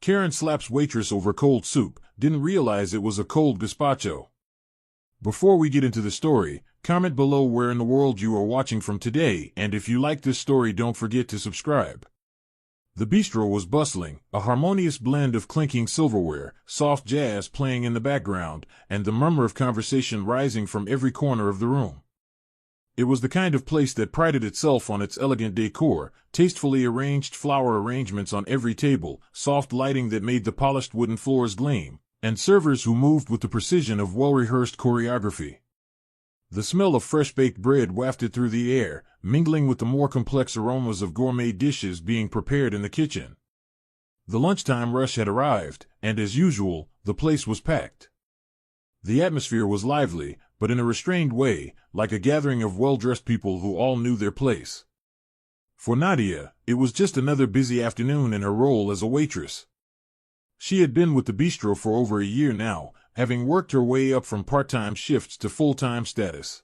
Karen slaps waitress over cold soup, didn't realize it was a cold gazpacho. Before we get into the story, comment below where in the world you are watching from today, and if you like this story don't forget to subscribe. The bistro was bustling, a harmonious blend of clinking silverware, soft jazz playing in the background, and the murmur of conversation rising from every corner of the room. It was the kind of place that prided itself on its elegant decor, tastefully arranged flower arrangements on every table, soft lighting that made the polished wooden floors gleam, and servers who moved with the precision of well-rehearsed choreography. The smell of fresh-baked bread wafted through the air, mingling with the more complex aromas of gourmet dishes being prepared in the kitchen. The lunchtime rush had arrived, and as usual, the place was packed. The atmosphere was lively, but in a restrained way, like a gathering of well-dressed people who all knew their place. For Nadia, it was just another busy afternoon in her role as a waitress. She had been with the bistro for over a year now, having worked her way up from part-time shifts to full-time status.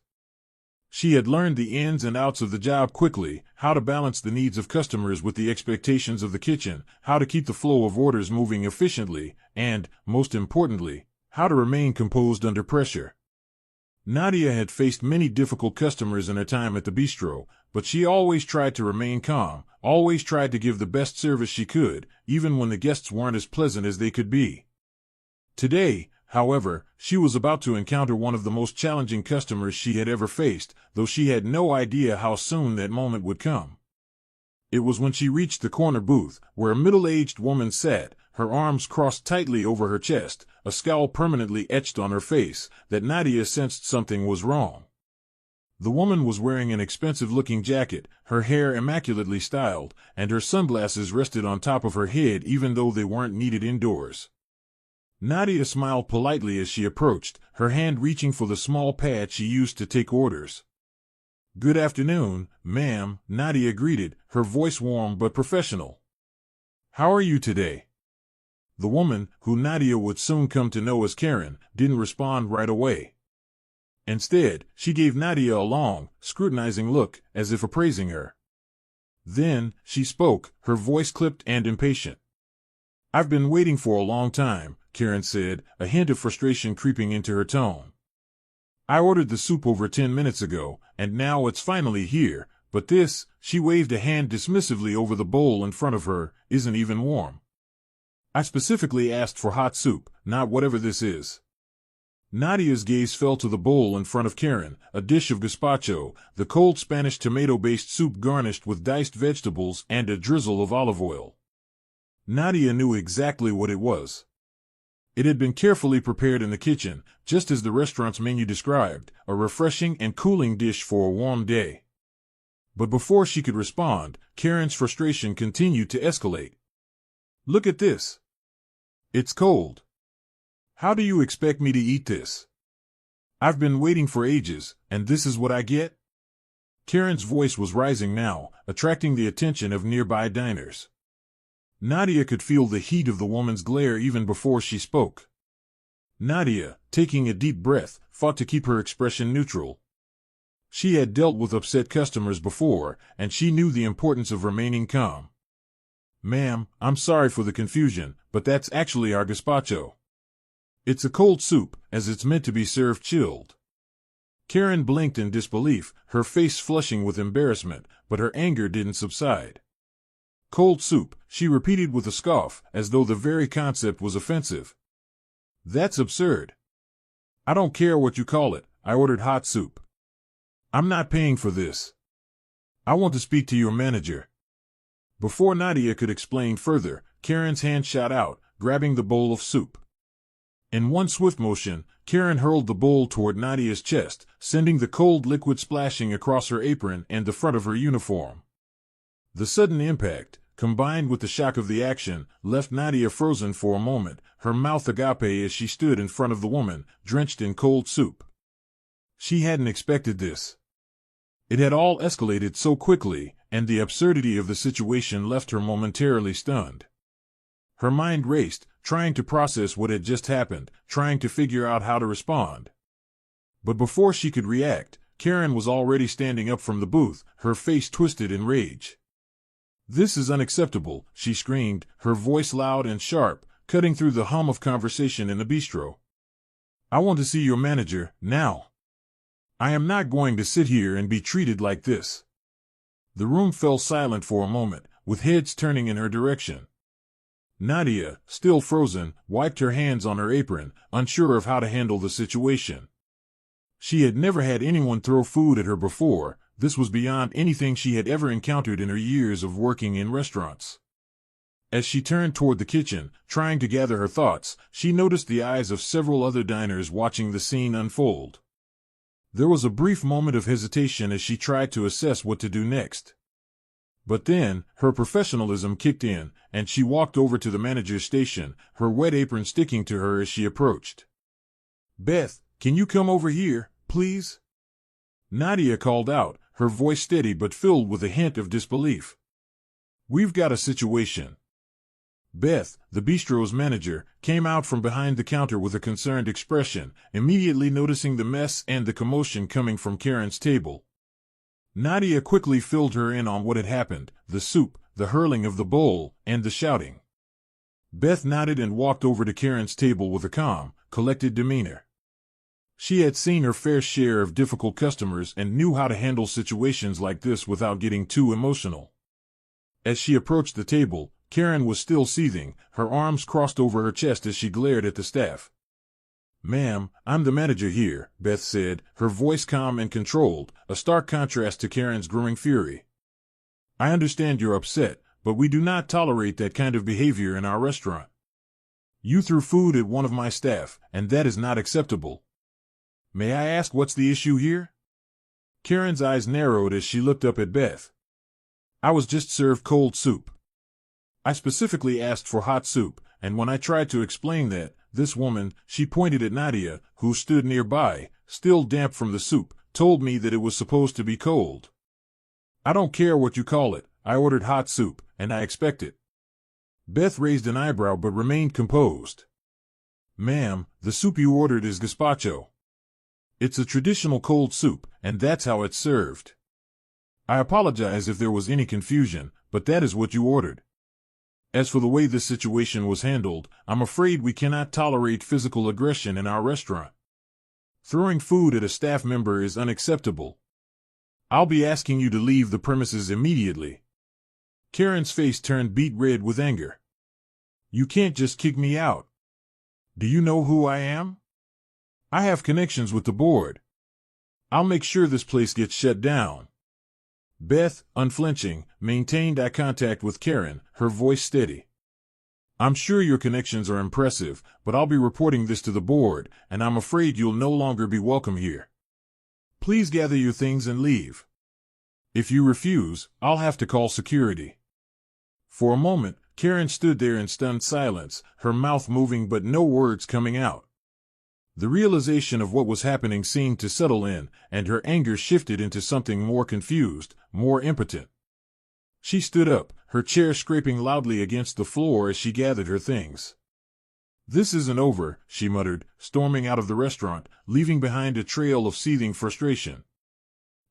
She had learned the ins and outs of the job quickly, how to balance the needs of customers with the expectations of the kitchen, how to keep the flow of orders moving efficiently, and, most importantly, how to remain composed under pressure. Nadia had faced many difficult customers in her time at the bistro, but she always tried to remain calm, always tried to give the best service she could, even when the guests weren't as pleasant as they could be. Today, however, she was about to encounter one of the most challenging customers she had ever faced, though she had no idea how soon that moment would come. It was when she reached the corner booth, where a middle-aged woman sat, her arms crossed tightly over her chest, a scowl permanently etched on her face, that Nadia sensed something was wrong. The woman was wearing an expensive-looking jacket, her hair immaculately styled, and her sunglasses rested on top of her head even though they weren't needed indoors. Nadia smiled politely as she approached, her hand reaching for the small pad she used to take orders. "Good afternoon, ma'am," Nadia greeted, her voice warm but professional. "How are you today?" The woman, who Nadia would soon come to know as Karen, didn't respond right away. Instead, she gave Nadia a long, scrutinizing look, as if appraising her. Then, she spoke, her voice clipped and impatient. "I've been waiting for a long time," Karen said, a hint of frustration creeping into her tone. "I ordered the soup over 10 minutes ago, and now it's finally here, but this," she waved a hand dismissively over the bowl in front of her, "isn't even warm. I specifically asked for hot soup, not whatever this is." Nadia's gaze fell to the bowl in front of Karen, a dish of gazpacho, the cold Spanish tomato-based soup garnished with diced vegetables and a drizzle of olive oil. Nadia knew exactly what it was. It had been carefully prepared in the kitchen, just as the restaurant's menu described, a refreshing and cooling dish for a warm day. But before she could respond, Karen's frustration continued to escalate. "Look at this. It's cold. How do you expect me to eat this? I've been waiting for ages, and this is what I get?" Karen's voice was rising now, attracting the attention of nearby diners. Nadia could feel the heat of the woman's glare even before she spoke. Nadia, taking a deep breath, fought to keep her expression neutral. She had dealt with upset customers before, and she knew the importance of remaining calm. "Ma'am, I'm sorry for the confusion, but that's actually our gazpacho. It's a cold soup, as it's meant to be served chilled." Karen blinked in disbelief, her face flushing with embarrassment, but her anger didn't subside. "Cold soup," she repeated with a scoff, as though the very concept was offensive. "That's absurd. I don't care what you call it, I ordered hot soup. I'm not paying for this. I want to speak to your manager." Before Nadia could explain further, Karen's hand shot out, grabbing the bowl of soup. In one swift motion, Karen hurled the bowl toward Nadia's chest, sending the cold liquid splashing across her apron and the front of her uniform. The sudden impact, combined with the shock of the action, left Nadia frozen for a moment, her mouth agape as she stood in front of the woman, drenched in cold soup. She hadn't expected this. It had all escalated so quickly, and the absurdity of the situation left her momentarily stunned. Her mind raced, trying to process what had just happened, trying to figure out how to respond. But before she could react, Karen was already standing up from the booth, her face twisted in rage. "This is unacceptable," she screamed, her voice loud and sharp, cutting through the hum of conversation in the bistro. "I want to see your manager, now. I am not going to sit here and be treated like this." The room fell silent for a moment, with heads turning in her direction. Nadia, still frozen, wiped her hands on her apron, unsure of how to handle the situation. She had never had anyone throw food at her before. This was beyond anything she had ever encountered in her years of working in restaurants. As she turned toward the kitchen, trying to gather her thoughts, she noticed the eyes of several other diners watching the scene unfold. There was a brief moment of hesitation as she tried to assess what to do next. But then, her professionalism kicked in, and she walked over to the manager's station, her wet apron sticking to her as she approached. "Beth, can you come over here, please?" Nadia called out, her voice steady but filled with a hint of disbelief. "We've got a situation." Beth, the bistro's manager, came out from behind the counter with a concerned expression, immediately noticing the mess and the commotion coming from Karen's table. Nadia quickly filled her in on what had happened: the soup, the hurling of the bowl, and the shouting. Beth nodded and walked over to Karen's table with a calm, collected demeanor. She had seen her fair share of difficult customers and knew how to handle situations like this without getting too emotional. As she approached the table, Karen was still seething, her arms crossed over her chest as she glared at the staff. "Ma'am, I'm the manager here," Beth said, her voice calm and controlled, a stark contrast to Karen's growing fury. "I understand you're upset, but we do not tolerate that kind of behavior in our restaurant. You threw food at one of my staff, and that is not acceptable. May I ask what's the issue here?" Karen's eyes narrowed as she looked up at Beth. "I was just served cold soup. I specifically asked for hot soup, and when I tried to explain that, this woman," she pointed at Nadia, who stood nearby, still damp from the soup, "told me that it was supposed to be cold. I don't care what you call it, I ordered hot soup, and I expect it." Beth raised an eyebrow but remained composed. "Ma'am, the soup you ordered is gazpacho. It's a traditional cold soup, and that's how it's served. I apologize if there was any confusion, but that is what you ordered. As for the way this situation was handled, I'm afraid we cannot tolerate physical aggression in our restaurant. Throwing food at a staff member is unacceptable. I'll be asking you to leave the premises immediately." Karen's face turned beet red with anger. "You can't just kick me out. Do you know who I am? I have connections with the board. I'll make sure this place gets shut down." Beth, unflinching, maintained eye contact with Karen, her voice steady. "I'm sure your connections are impressive, but I'll be reporting this to the board, and I'm afraid you'll no longer be welcome here. Please gather your things and leave. If you refuse, I'll have to call security." For a moment, Karen stood there in stunned silence, her mouth moving but no words coming out. The realization of what was happening seemed to settle in, and her anger shifted into something more confused, more impotent. She stood up, her chair scraping loudly against the floor as she gathered her things. "This isn't over," she muttered, storming out of the restaurant, leaving behind a trail of seething frustration.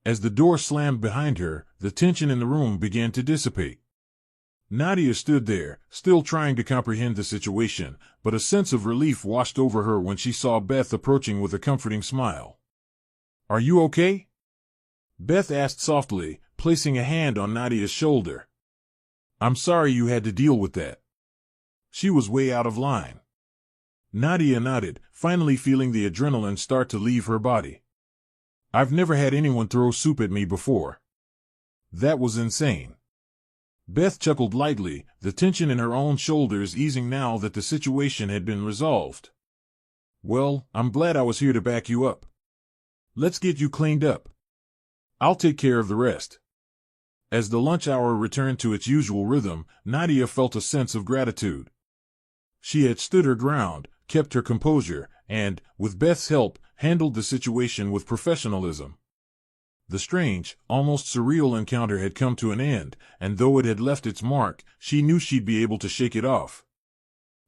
As the door slammed behind her, the tension in the room began to dissipate. Nadia stood there, still trying to comprehend the situation, but a sense of relief washed over her when she saw Beth approaching with a comforting smile. "Are you okay?" Beth asked softly, placing a hand on Nadia's shoulder. "I'm sorry you had to deal with that." She was way out of line. Nadia nodded, finally feeling the adrenaline start to leave her body. "I've never had anyone throw soup at me before. That was insane." Beth chuckled lightly, the tension in her own shoulders easing now that the situation had been resolved. "Well, I'm glad I was here to back you up. Let's get you cleaned up. I'll take care of the rest." As the lunch hour returned to its usual rhythm, Nadia felt a sense of gratitude. She had stood her ground, kept her composure, and, with Beth's help, handled the situation with professionalism. The strange, almost surreal encounter had come to an end, and though it had left its mark, she knew she'd be able to shake it off.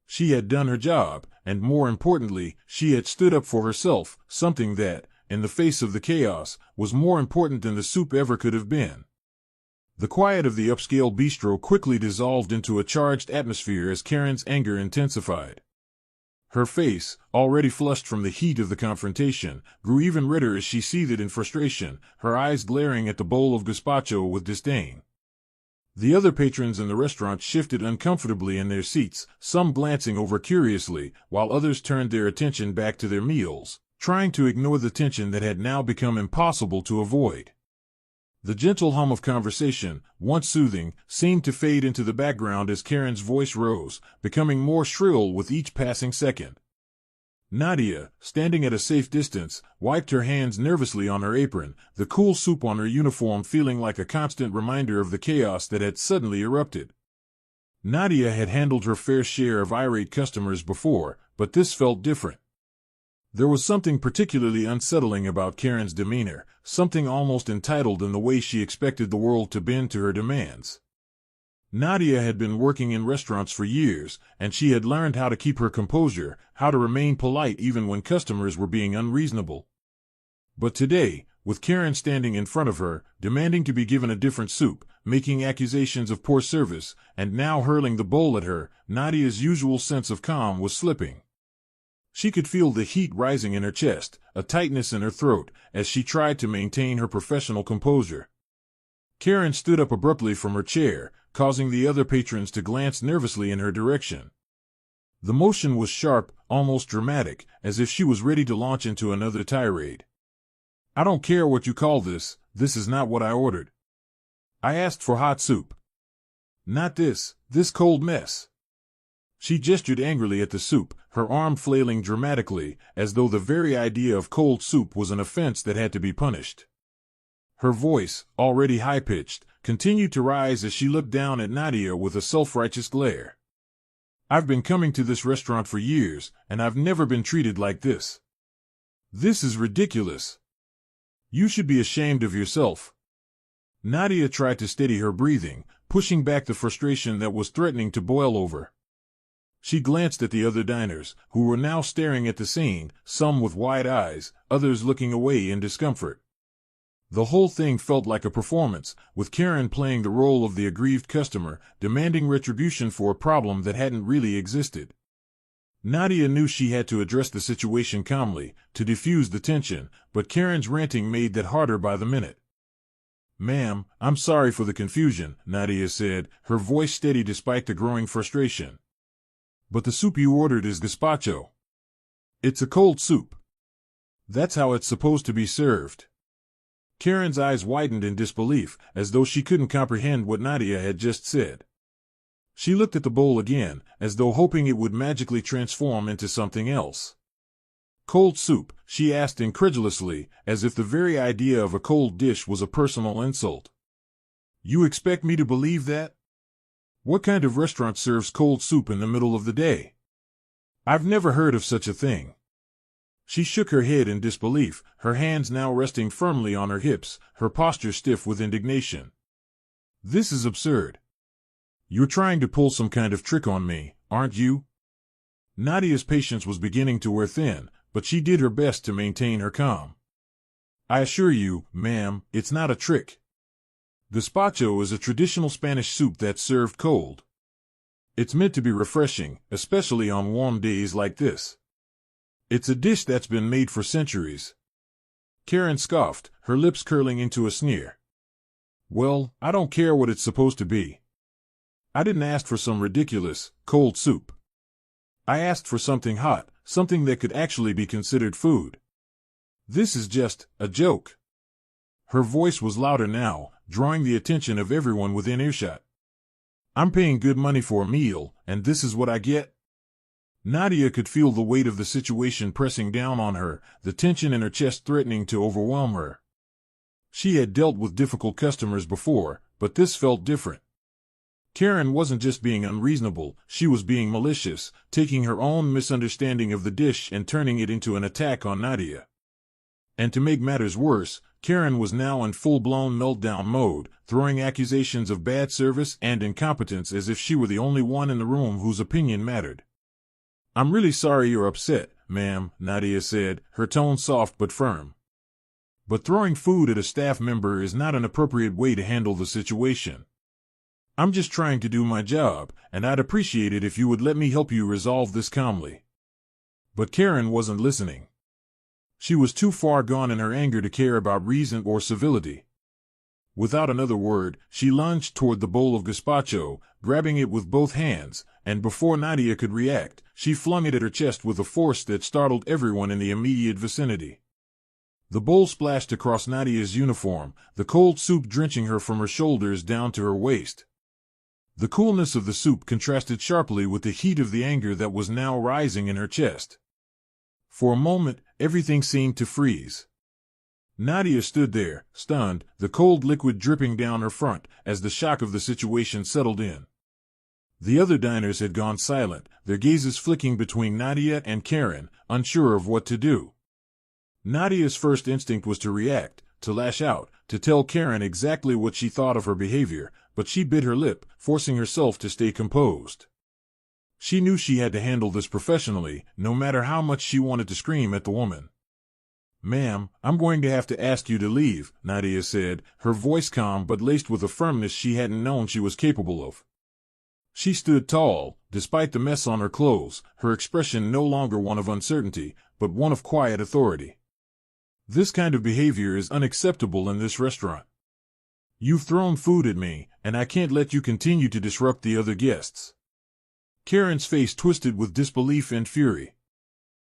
She had done her job, and more importantly, she had stood up for herself, something that, in the face of the chaos, was more important than the soup ever could have been. The quiet of the upscale bistro quickly dissolved into a charged atmosphere as Karen's anger intensified. Her face, already flushed from the heat of the confrontation, grew even redder as she seethed in frustration, her eyes glaring at the bowl of gazpacho with disdain. The other patrons in the restaurant shifted uncomfortably in their seats, some glancing over curiously, while others turned their attention back to their meals, trying to ignore the tension that had now become impossible to avoid. The gentle hum of conversation, once soothing, seemed to fade into the background as Karen's voice rose, becoming more shrill with each passing second. Nadia, standing at a safe distance, wiped her hands nervously on her apron, the cool soup on her uniform feeling like a constant reminder of the chaos that had suddenly erupted. Nadia had handled her fair share of irate customers before, but this felt different. There was something particularly unsettling about Karen's demeanor, something almost entitled in the way she expected the world to bend to her demands. Nadia had been working in restaurants for years, and she had learned how to keep her composure, how to remain polite even when customers were being unreasonable. But today, with Karen standing in front of her, demanding to be given a different soup, making accusations of poor service, and now hurling the bowl at her, Nadia's usual sense of calm was slipping. She could feel the heat rising in her chest, a tightness in her throat, as she tried to maintain her professional composure. Karen stood up abruptly from her chair, causing the other patrons to glance nervously in her direction. The motion was sharp, almost dramatic, as if she was ready to launch into another tirade. "I don't care what you call this, this is not what I ordered. I asked for hot soup. Not this cold mess." She gestured angrily at the soup, her arm flailing dramatically, as though the very idea of cold soup was an offense that had to be punished. Her voice, already high-pitched, continued to rise as she looked down at Nadia with a self-righteous glare. "I've been coming to this restaurant for years, and I've never been treated like this. This is ridiculous. You should be ashamed of yourself." Nadia tried to steady her breathing, pushing back the frustration that was threatening to boil over. She glanced at the other diners, who were now staring at the scene, some with wide eyes, others looking away in discomfort. The whole thing felt like a performance, with Karen playing the role of the aggrieved customer, demanding retribution for a problem that hadn't really existed. Nadia knew she had to address the situation calmly, to diffuse the tension, but Karen's ranting made that harder by the minute. "Ma'am, I'm sorry for the confusion," Nadia said, her voice steady despite the growing frustration. "But the soup you ordered is gazpacho. It's a cold soup. That's how it's supposed to be served." Karen's eyes widened in disbelief, as though she couldn't comprehend what Nadia had just said. She looked at the bowl again, as though hoping it would magically transform into something else. "Cold soup?" she asked incredulously, as if the very idea of a cold dish was a personal insult. "You expect me to believe that? What kind of restaurant serves cold soup in the middle of the day? I've never heard of such a thing." She shook her head in disbelief, her hands now resting firmly on her hips, her posture stiff with indignation. "This is absurd. You're trying to pull some kind of trick on me, aren't you?" Nadia's patience was beginning to wear thin, but she did her best to maintain her calm. "I assure you, ma'am, it's not a trick. Gazpacho is a traditional Spanish soup that's served cold. It's meant to be refreshing, especially on warm days like this. It's a dish that's been made for centuries." Karen scoffed, her lips curling into a sneer. "Well, I don't care what it's supposed to be. I didn't ask for some ridiculous, cold soup. I asked for something hot, something that could actually be considered food. This is just a joke." Her voice was louder now, drawing the attention of everyone within earshot. "I'm paying good money for a meal, and this is what I get?" Nadia could feel the weight of the situation pressing down on her, the tension in her chest threatening to overwhelm her. She had dealt with difficult customers before, but this felt different. Karen wasn't just being unreasonable, she was being malicious, taking her own misunderstanding of the dish and turning it into an attack on Nadia. And to make matters worse, Karen was now in full-blown meltdown mode, throwing accusations of bad service and incompetence as if she were the only one in the room whose opinion mattered. "I'm really sorry you're upset, ma'am," Nadia said, her tone soft but firm. But throwing food at a staff member is not an appropriate way to handle the situation. I'm just trying to do my job, and I'd appreciate it if you would let me help you resolve this calmly. But Karen wasn't listening. She was too far gone in her anger to care about reason or civility. Without another word, she lunged toward the bowl of gazpacho, grabbing it with both hands, and before Nadia could react, she flung it at her chest with a force that startled everyone in the immediate vicinity. The bowl splashed across Nadia's uniform, the cold soup drenching her from her shoulders down to her waist. The coolness of the soup contrasted sharply with the heat of the anger that was now rising in her chest. For a moment, everything seemed to freeze. Nadia stood there, stunned, the cold liquid dripping down her front as the shock of the situation settled in. The other diners had gone silent, their gazes flicking between Nadia and Karen, unsure of what to do. Nadia's first instinct was to react, to lash out, to tell Karen exactly what she thought of her behavior, but she bit her lip, forcing herself to stay composed. She knew she had to handle this professionally, no matter how much she wanted to scream at the woman. "Ma'am, I'm going to have to ask you to leave," Nadia said, her voice calm but laced with a firmness she hadn't known she was capable of. She stood tall, despite the mess on her clothes, her expression no longer one of uncertainty, but one of quiet authority. "This kind of behavior is unacceptable in this restaurant. You've thrown food at me, and I can't let you continue to disrupt the other guests." Karen's face twisted with disbelief and fury.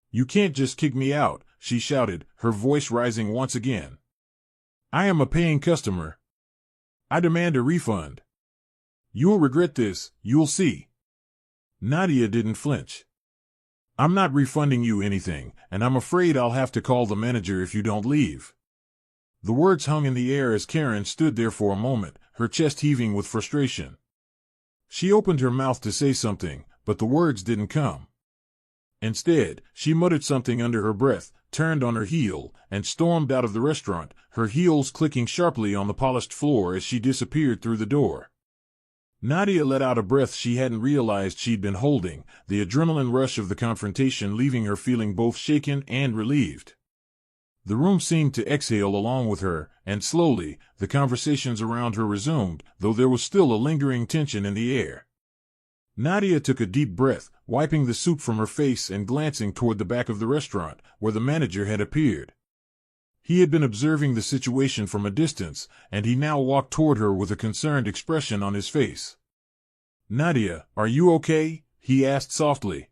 "You can't just kick me out," she shouted, her voice rising once again. "I am a paying customer. I demand a refund. You'll regret this, you'll see." Nadia didn't flinch. "I'm not refunding you anything, and I'm afraid I'll have to call the manager if you don't leave." The words hung in the air as Karen stood there for a moment, her chest heaving with frustration. She opened her mouth to say something, but the words didn't come. Instead, she muttered something under her breath, turned on her heel, and stormed out of the restaurant, her heels clicking sharply on the polished floor as she disappeared through the door. Nadia let out a breath she hadn't realized she'd been holding, the adrenaline rush of the confrontation leaving her feeling both shaken and relieved. The room seemed to exhale along with her, and slowly, the conversations around her resumed, though there was still a lingering tension in the air. Nadia took a deep breath, wiping the soup from her face and glancing toward the back of the restaurant, where the manager had appeared. He had been observing the situation from a distance, and he now walked toward her with a concerned expression on his face. "Nadia, are you okay?" he asked softly.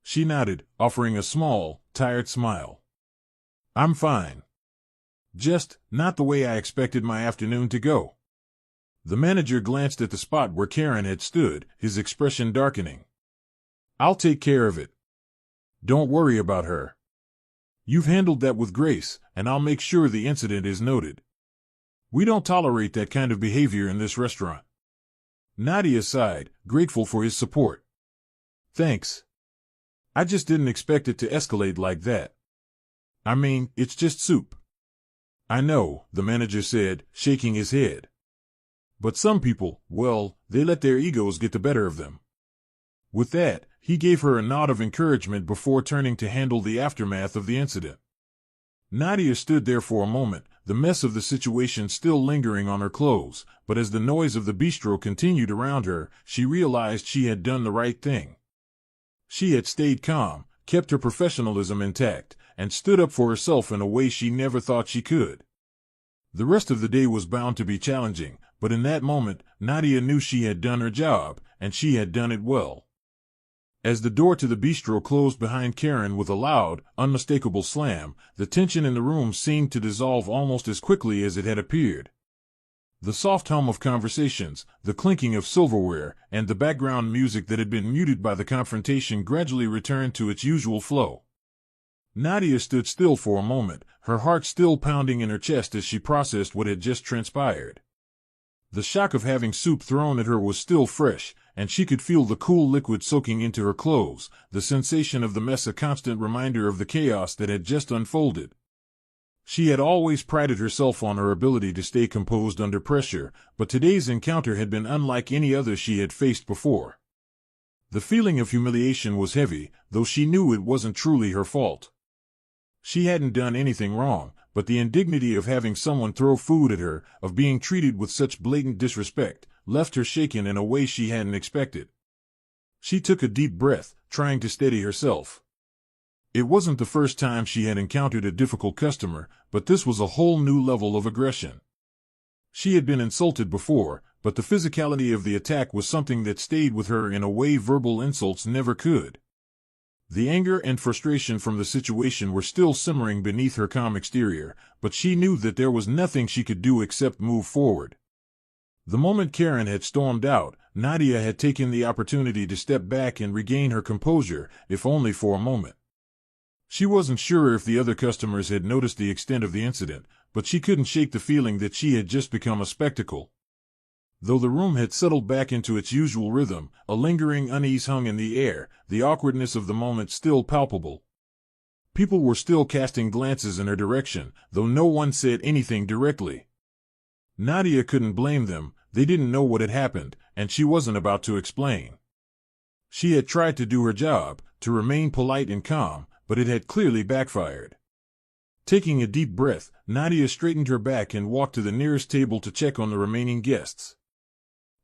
She nodded, offering a small, tired smile. "I'm fine. Just not the way I expected my afternoon to go." The manager glanced at the spot where Karen had stood, his expression darkening. "I'll take care of it. Don't worry about her. You've handled that with grace, and I'll make sure the incident is noted. We don't tolerate that kind of behavior in this restaurant." Nadia sighed, grateful for his support. "Thanks. I just didn't expect it to escalate like that. I mean, it's just soup." "I know," the manager said, shaking his head. "But some people, well, they let their egos get the better of them." With that, he gave her a nod of encouragement before turning to handle the aftermath of the incident. Nadia stood there for a moment, the mess of the situation still lingering on her clothes, but as the noise of the bistro continued around her, she realized she had done the right thing. She had stayed calm, kept her professionalism intact, and stood up for herself in a way she never thought she could. The rest of the day was bound to be challenging, but in that moment, Nadia knew she had done her job, and she had done it well. As the door to the bistro closed behind Karen with a loud, unmistakable slam, the tension in the room seemed to dissolve almost as quickly as it had appeared. The soft hum of conversations, the clinking of silverware, and the background music that had been muted by the confrontation gradually returned to its usual flow. Nadia stood still for a moment, her heart still pounding in her chest as she processed what had just transpired. The shock of having soup thrown at her was still fresh, and she could feel the cool liquid soaking into her clothes, the sensation of the mess a constant reminder of the chaos that had just unfolded. She had always prided herself on her ability to stay composed under pressure, but today's encounter had been unlike any other she had faced before. The feeling of humiliation was heavy, though she knew it wasn't truly her fault. She hadn't done anything wrong, but the indignity of having someone throw food at her, of being treated with such blatant disrespect, left her shaken in a way she hadn't expected. She took a deep breath, trying to steady herself. It wasn't the first time she had encountered a difficult customer, but this was a whole new level of aggression. She had been insulted before, but the physicality of the attack was something that stayed with her in a way verbal insults never could. The anger and frustration from the situation were still simmering beneath her calm exterior, but she knew that there was nothing she could do except move forward. The moment Karen had stormed out, Nadia had taken the opportunity to step back and regain her composure, if only for a moment. She wasn't sure if the other customers had noticed the extent of the incident, but she couldn't shake the feeling that she had just become a spectacle. Though the room had settled back into its usual rhythm, a lingering unease hung in the air, the awkwardness of the moment still palpable. People were still casting glances in her direction, though no one said anything directly. Nadia couldn't blame them, they didn't know what had happened, and she wasn't about to explain. She had tried to do her job, to remain polite and calm, but it had clearly backfired. Taking a deep breath, Nadia straightened her back and walked to the nearest table to check on the remaining guests.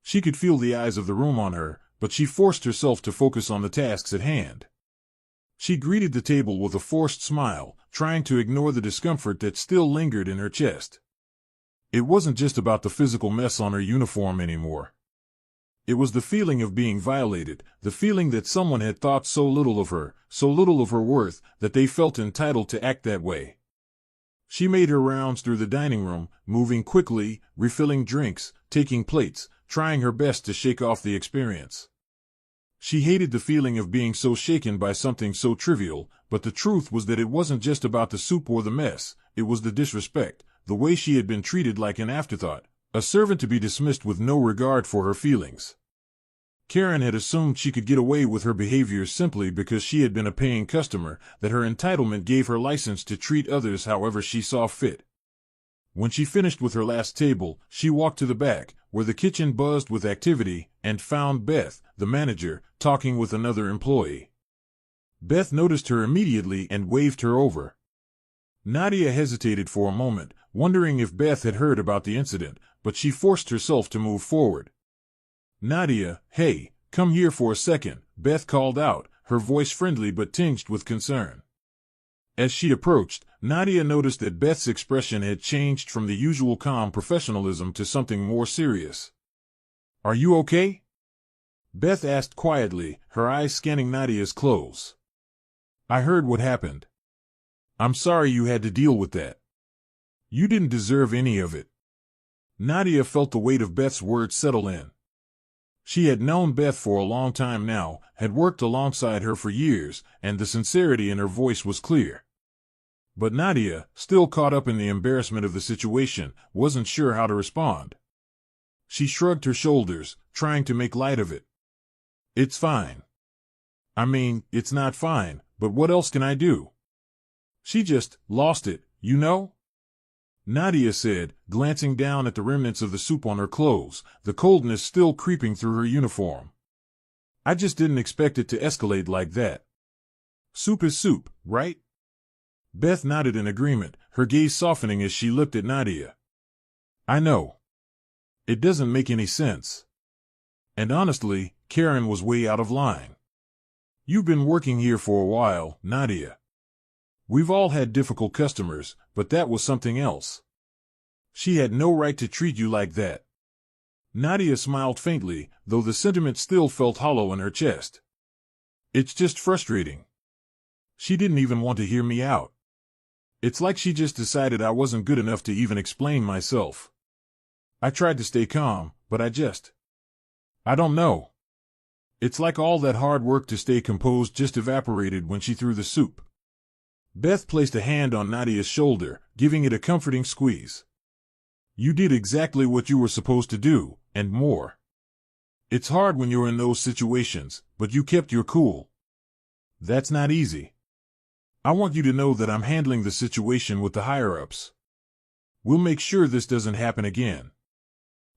She could feel the eyes of the room on her, but she forced herself to focus on the tasks at hand. She greeted the table with a forced smile, trying to ignore the discomfort that still lingered in her chest. It wasn't just about the physical mess on her uniform anymore. It was the feeling of being violated, the feeling that someone had thought so little of her worth, that they felt entitled to act that way. She made her rounds through the dining room, moving quickly, refilling drinks, taking plates, trying her best to shake off the experience. She hated the feeling of being so shaken by something so trivial, but the truth was that it wasn't just about the soup or the mess, it was the disrespect, the way she had been treated like an afterthought, a servant to be dismissed with no regard for her feelings. Karen had assumed she could get away with her behavior simply because she had been a paying customer, that her entitlement gave her license to treat others however she saw fit. When she finished with her last table, she walked to the back, where the kitchen buzzed with activity, and found Beth, the manager, talking with another employee. Beth noticed her immediately and waved her over. Nadia hesitated for a moment, wondering if Beth had heard about the incident, but she forced herself to move forward. "Nadia, hey, come here for a second," Beth called out, her voice friendly but tinged with concern. As she approached, Nadia noticed that Beth's expression had changed from the usual calm professionalism to something more serious. "Are you okay?" Beth asked quietly, her eyes scanning Nadia's clothes. "I heard what happened. I'm sorry you had to deal with that. You didn't deserve any of it." Nadia felt the weight of Beth's words settle in. She had known Beth for a long time now, had worked alongside her for years, and the sincerity in her voice was clear. But Nadia, still caught up in the embarrassment of the situation, wasn't sure how to respond. She shrugged her shoulders, trying to make light of it. "It's fine. I mean, it's not fine, but what else can I do? She just lost it, you know?" Nadia said, glancing down at the remnants of the soup on her clothes, the coldness still creeping through her uniform. "I just didn't expect it to escalate like that. Soup is soup, right?" Beth nodded in agreement, her gaze softening as she looked at Nadia. "I know. It doesn't make any sense. And honestly, Karen was way out of line. You've been working here for a while, Nadia. We've all had difficult customers, but that was something else. She had no right to treat you like that." Nadia smiled faintly, though the sentiment still felt hollow in her chest. "It's just frustrating. She didn't even want to hear me out. It's like she just decided I wasn't good enough to even explain myself. I tried to stay calm, but I don't know. It's like all that hard work to stay composed just evaporated when she threw the soup." Beth placed a hand on Nadia's shoulder, giving it a comforting squeeze. "You did exactly what you were supposed to do, and more. It's hard when you're in those situations, but you kept your cool. That's not easy. I want you to know that I'm handling the situation with the higher-ups. We'll make sure this doesn't happen again."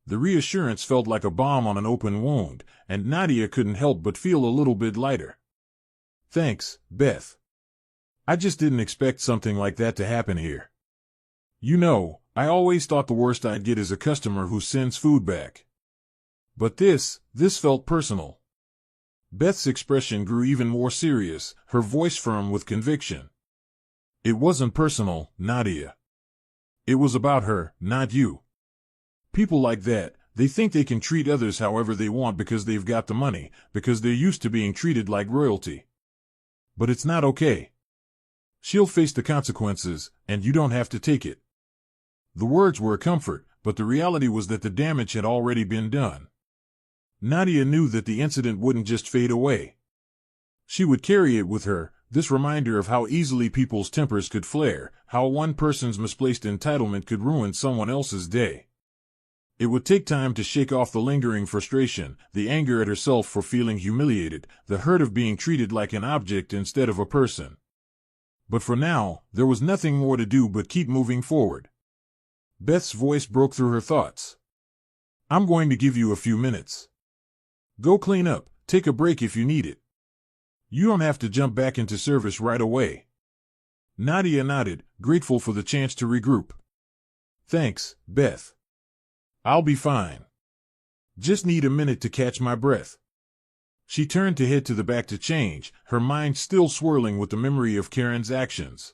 The reassurance felt like a balm on an open wound, and Nadia couldn't help but feel a little bit lighter. "Thanks, Beth. I just didn't expect something like that to happen here." You know, I always thought the worst I'd get is a customer who sends food back. But this felt personal. Beth's expression grew even more serious, her voice firm with conviction. It wasn't personal, Nadia. It was about her, not you. People like that, they think they can treat others however they want because they've got the money, because they're used to being treated like royalty. But it's not okay. She'll face the consequences, and you don't have to take it. The words were a comfort, but the reality was that the damage had already been done. Nadia knew that the incident wouldn't just fade away. She would carry it with her, this reminder of how easily people's tempers could flare, how one person's misplaced entitlement could ruin someone else's day. It would take time to shake off the lingering frustration, the anger at herself for feeling humiliated, the hurt of being treated like an object instead of a person. But for now, there was nothing more to do but keep moving forward. Beth's voice broke through her thoughts. I'm going to give you a few minutes. Go clean up, take a break if you need it. You don't have to jump back into service right away. Nadia nodded, grateful for the chance to regroup. Thanks, Beth. I'll be fine. Just need a minute to catch my breath. She turned to head to the back to change, her mind still swirling with the memory of Karen's actions.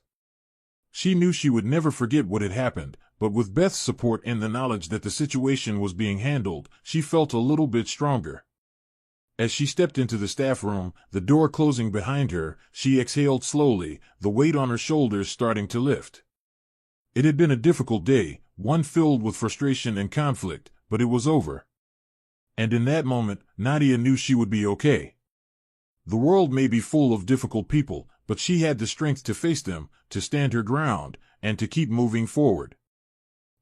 She knew she would never forget what had happened, but with Beth's support and the knowledge that the situation was being handled, she felt a little bit stronger. As she stepped into the staff room, the door closing behind her, she exhaled slowly, the weight on her shoulders starting to lift. It had been a difficult day, one filled with frustration and conflict, but it was over. And in that moment, Nadia knew she would be okay. The world may be full of difficult people, but she had the strength to face them, to stand her ground, and to keep moving forward.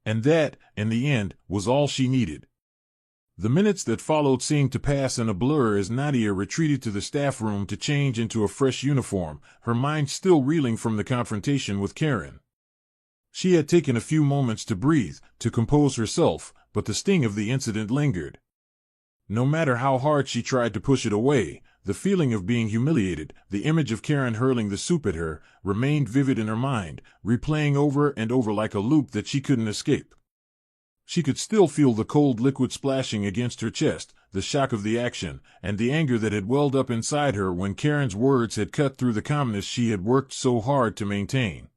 And that, in the end, was all she needed. The minutes that followed seemed to pass in a blur as Nadia retreated to the staff room to change into a fresh uniform, her mind still reeling from the confrontation with Karen. She had taken a few moments to breathe, to compose herself, but the sting of the incident lingered. No matter how hard she tried to push it away, the feeling of being humiliated, the image of Karen hurling the soup at her, remained vivid in her mind, replaying over and over like a loop that she couldn't escape. She could still feel the cold liquid splashing against her chest, the shock of the action, and the anger that had welled up inside her when Karen's words had cut through the calmness she had worked so hard to maintain.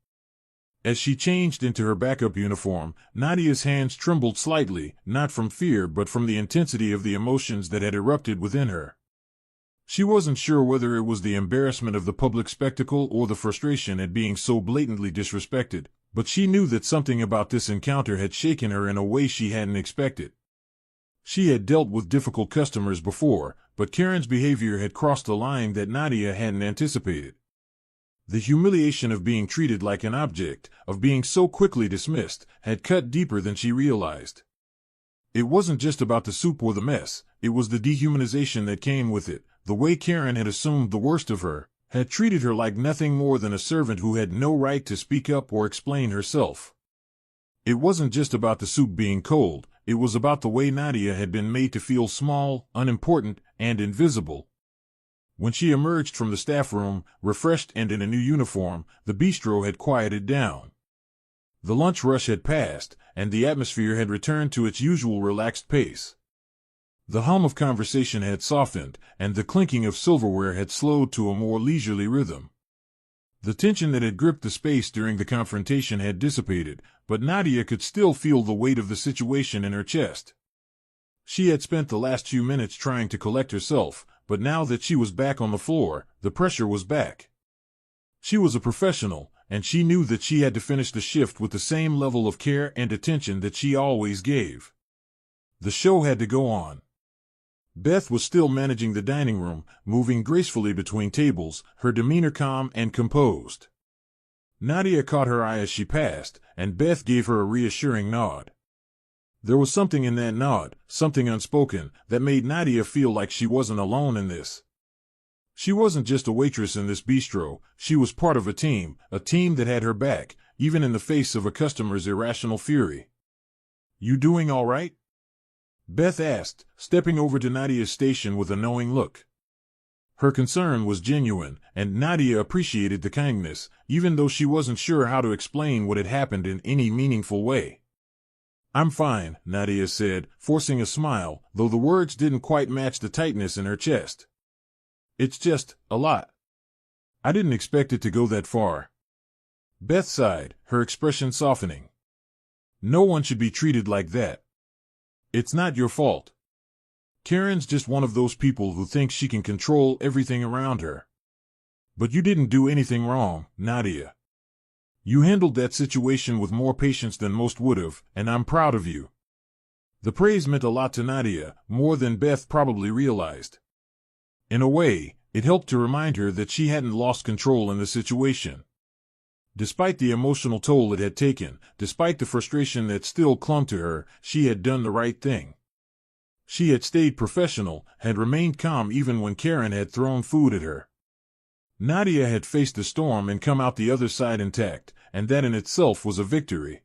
As she changed into her backup uniform, Nadia's hands trembled slightly, not from fear but from the intensity of the emotions that had erupted within her. She wasn't sure whether it was the embarrassment of the public spectacle or the frustration at being so blatantly disrespected, but she knew that something about this encounter had shaken her in a way she hadn't expected. She had dealt with difficult customers before, but Karen's behavior had crossed a line that Nadia hadn't anticipated. The humiliation of being treated like an object, of being so quickly dismissed, had cut deeper than she realized. It wasn't just about the soup or the mess, it was the dehumanization that came with it, the way Karen had assumed the worst of her, had treated her like nothing more than a servant who had no right to speak up or explain herself. It wasn't just about the soup being cold, it was about the way Nadia had been made to feel small, unimportant, and invisible. When she emerged from the staff room, refreshed and in a new uniform, the bistro had quieted down. The lunch rush had passed, and the atmosphere had returned to its usual relaxed pace. The hum of conversation had softened, and the clinking of silverware had slowed to a more leisurely rhythm. The tension that had gripped the space during the confrontation had dissipated, but Nadia could still feel the weight of the situation in her chest. She had spent the last few minutes trying to collect herself, but now that she was back on the floor, the pressure was back. She was a professional, and she knew that she had to finish the shift with the same level of care and attention that she always gave. The show had to go on. Beth was still managing the dining room, moving gracefully between tables, her demeanor calm and composed. Nadia caught her eye as she passed, and Beth gave her a reassuring nod. There was something in that nod, something unspoken, that made Nadia feel like she wasn't alone in this. She wasn't just a waitress in this bistro, she was part of a team that had her back, even in the face of a customer's irrational fury. "You doing all right?" Beth asked, stepping over to Nadia's station with a knowing look. Her concern was genuine, and Nadia appreciated the kindness, even though she wasn't sure how to explain what had happened in any meaningful way. "I'm fine," Nadia said, forcing a smile, though the words didn't quite match the tightness in her chest. "It's just a lot. I didn't expect it to go that far." Beth sighed, her expression softening. "No one should be treated like that. It's not your fault. Karen's just one of those people who thinks she can control everything around her. But you didn't do anything wrong, Nadia. You handled that situation with more patience than most would have, and I'm proud of you." The praise meant a lot to Nadia, more than Beth probably realized. In a way, it helped to remind her that she hadn't lost control in the situation. Despite the emotional toll it had taken, despite the frustration that still clung to her, she had done the right thing. She had stayed professional, had remained calm even when Karen had thrown food at her. Nadia had faced the storm and come out the other side intact, and that in itself was a victory.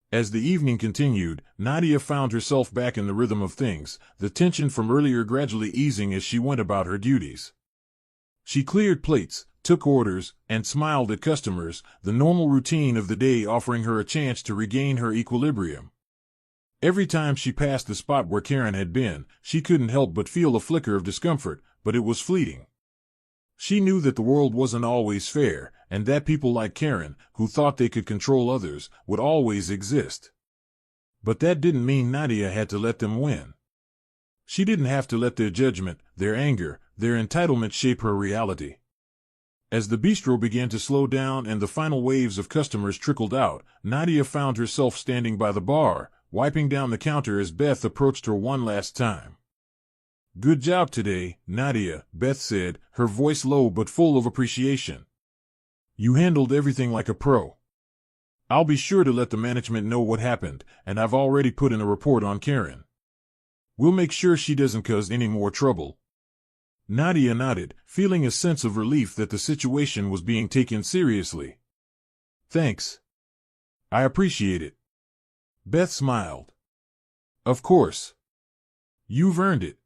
As the evening continued, Nadia found herself back in the rhythm of things, the tension from earlier gradually easing as she went about her duties. She cleared plates, took orders, and smiled at customers, the normal routine of the day offering her a chance to regain her equilibrium. Every time she passed the spot where Karen had been, she couldn't help but feel a flicker of discomfort, but it was fleeting. She knew that the world wasn't always fair, and that people like Karen, who thought they could control others, would always exist. But that didn't mean Nadia had to let them win. She didn't have to let their judgment, their anger, their entitlement shape her reality. As the bistro began to slow down and the final waves of customers trickled out, Nadia found herself standing by the bar, wiping down the counter as Beth approached her one last time. "Good job today, Nadia," Beth said, her voice low but full of appreciation. "You handled everything like a pro. I'll be sure to let the management know what happened, and I've already put in a report on Karen. We'll make sure she doesn't cause any more trouble." Nadia nodded, feeling a sense of relief that the situation was being taken seriously. "Thanks. I appreciate it." Beth smiled. "Of course. You've earned it.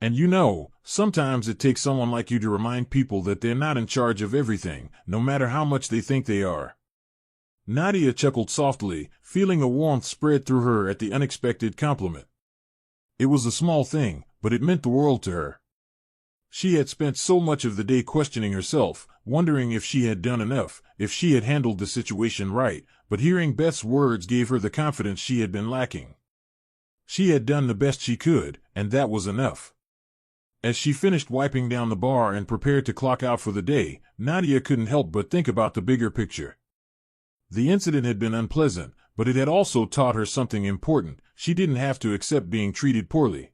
And you know, sometimes it takes someone like you to remind people that they're not in charge of everything, no matter how much they think they are." Nadia chuckled softly, feeling a warmth spread through her at the unexpected compliment. It was a small thing, but it meant the world to her. She had spent so much of the day questioning herself, wondering if she had done enough, if she had handled the situation right, but hearing Beth's words gave her the confidence she had been lacking. She had done the best she could, and that was enough. As she finished wiping down the bar and prepared to clock out for the day, Nadia couldn't help but think about the bigger picture. The incident had been unpleasant, but it had also taught her something important. She didn't have to accept being treated poorly.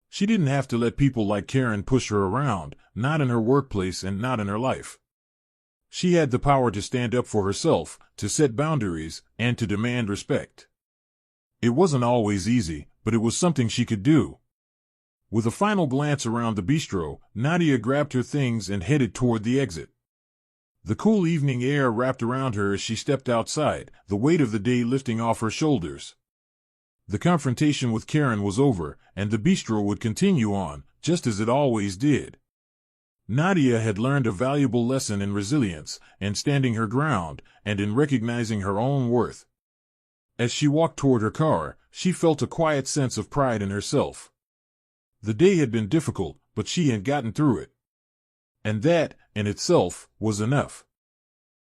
She didn't have to let people like Karen push her around, not in her workplace and not in her life. She had the power to stand up for herself, to set boundaries, and to demand respect. It wasn't always easy, but it was something she could do. With a final glance around the bistro, Nadia grabbed her things and headed toward the exit. The cool evening air wrapped around her as she stepped outside, the weight of the day lifting off her shoulders. The confrontation with Karen was over, and the bistro would continue on, just as it always did. Nadia had learned a valuable lesson in resilience, in standing her ground, and in recognizing her own worth. As she walked toward her car, she felt a quiet sense of pride in herself. The day had been difficult, but she had gotten through it. And that, in itself, was enough.